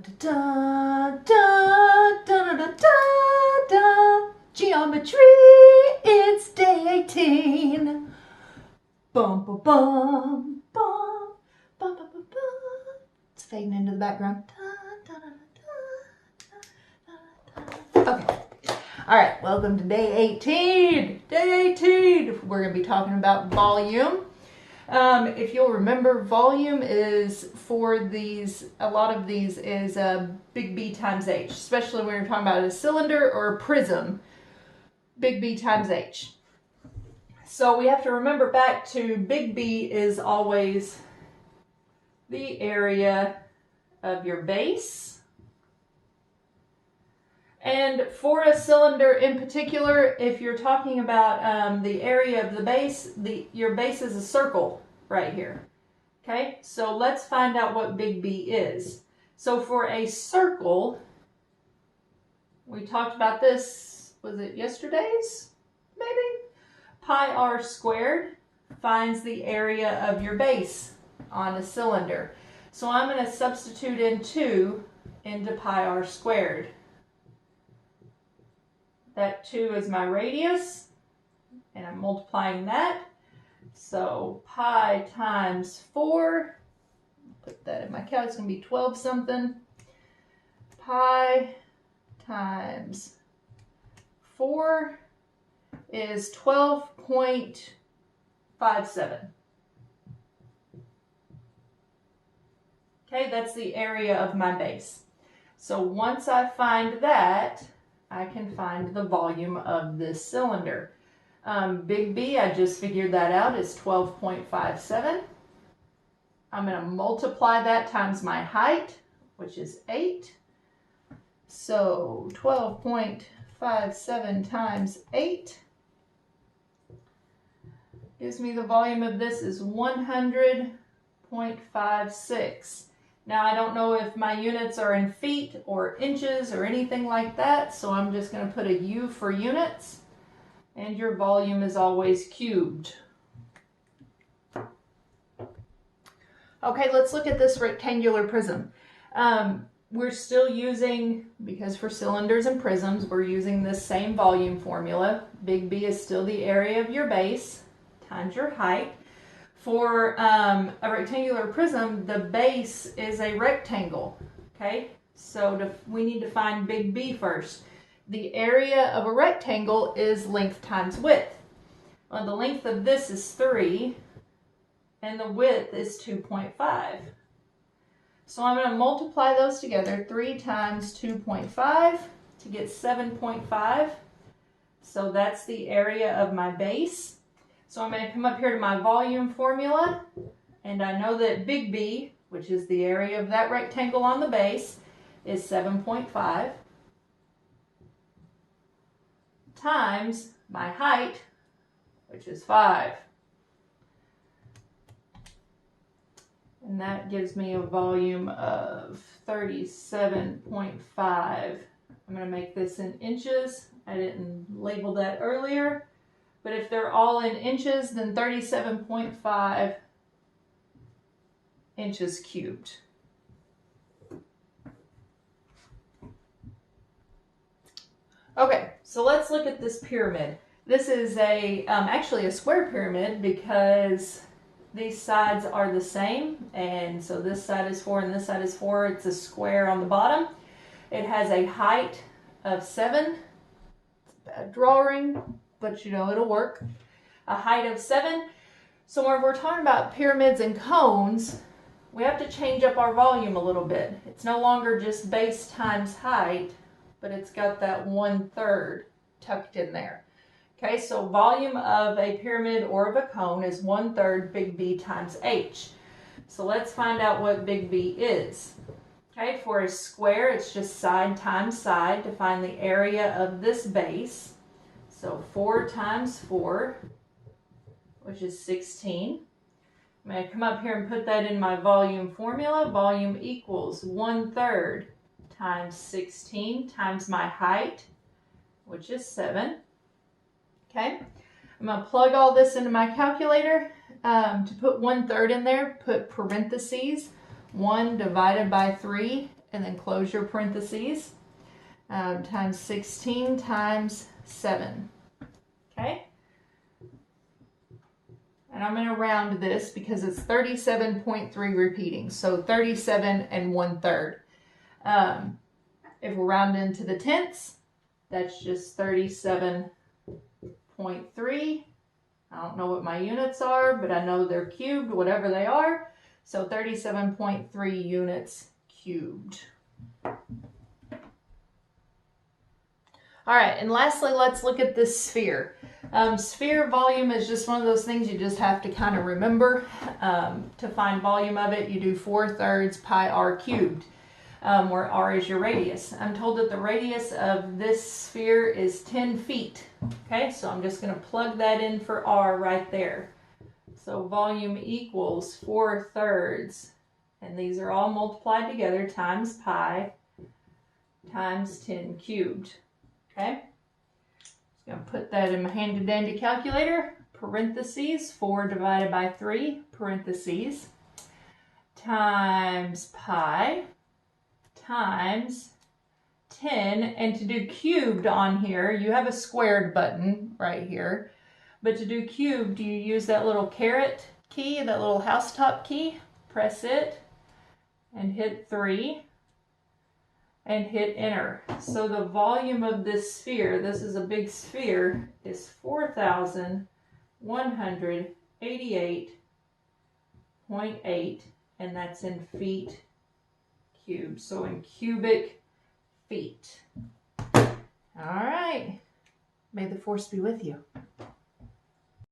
da, da, da, da, da, da. Geometry, it's day 18. Bum, bum, bum, bum, bum, bum, bum, bum. It's fading into the background. Da, da, da, da, da, da. Okay. All right, welcome to day 18. Day 18. We're going to be talking about volume. If you'll remember, volume is for these, a lot of these is big B times H, especially when you're talking about a cylinder or a prism, big B times H. So we have to remember back to big B is always the area of your base. And for a cylinder in particular, if you're talking about the area of the base, your base is a circle right here. Okay, so let's find out what big B is. So for a circle, we talked about this, was it yesterday's? Maybe? Pi r squared finds the area of your base on a cylinder. So I'm going to substitute in 2 into pi r squared. That 2 is my radius, and I'm multiplying that. So pi times 4, put that in my calc, it's going to be 12 something. Pi times 4 is 12.57. Okay, that's the area of my base. So once I find that, I can find the volume of this cylinder. Big B, I just figured that out, is 12.57. I'm going to multiply that times my height, which is 8. So 12.57 times 8 gives me the volume of this is 100.56. Now, I don't know if my units are in feet or inches or anything like that, so I'm just going to put a U for units, and your volume is always cubed. Okay, let's look at this rectangular prism. We're still using, because for cylinders and prisms, we're using this same volume formula. Big B is still the area of your base times your height. For a rectangular prism, the base is a rectangle, okay? So we need to find big B first. The area of a rectangle is length times width. Well, the length of this is 3, and the width is 2.5. So I'm going to multiply those together, 3 times 2.5 to get 7.5. So that's the area of my base. So I'm going to come up here to my volume formula, and I know that big B, which is the area of that rectangle on the base, is 7.5 times my height, which is 5. And that gives me a volume of 37.5. I'm going to make this in inches. I didn't label that earlier. But if they're all in inches, then 37.5 inches cubed. Okay, so let's look at this pyramid. This is actually a square pyramid because these sides are the same. And so this side is 4 and this side is 4. It's a square on the bottom. It has a height of 7. It's a bad drawing, but you know it'll work. A height of 7. So when we're talking about pyramids and cones, we have to change up our volume a little bit. It's no longer just base times height, but it's got that 1/3 tucked in there. Okay, so volume of a pyramid or of a cone is 1/3 big B times H. So let's find out what big B is. Okay, for a square, it's just side times side to find the area of this base. So 4 times 4, which is 16. I'm going to come up here and put that in my volume formula. Volume equals 1/3 times 16 times my height, which is 7. Okay, I'm going to plug all this into my calculator. To put 1/3 in there, put parentheses, 1 divided by 3 and then close your parentheses, times 16 times 7. Okay? And I'm going to round this because it's 37.3 repeating. So 37 and 1/3. If we're rounding into the tenths, that's just 37.3. I don't know what my units are, but I know they're cubed, whatever they are. So 37.3 units cubed. All right, and lastly, let's look at this sphere. Sphere volume is just one of those things you just have to kind of remember. To find volume of it, you do 4/3 pi r cubed, where r is your radius. I'm told that the radius of this sphere is 10 feet. Okay, so I'm just going to plug that in for r right there. So volume equals 4/3, and these are all multiplied together, times pi times 10 cubed. Okay, just going to put that in my handy dandy calculator, parentheses, 4 divided by 3, parentheses, times pi times 10, and to do cubed on here, you have a squared button right here, but to do cubed, you use that little caret key, that little housetop key, press it, and hit 3. And hit enter. So the volume of this sphere, this is a big sphere, is 4,188.8, and that's in feet cubed. So in cubic feet. All right. May the force be with you.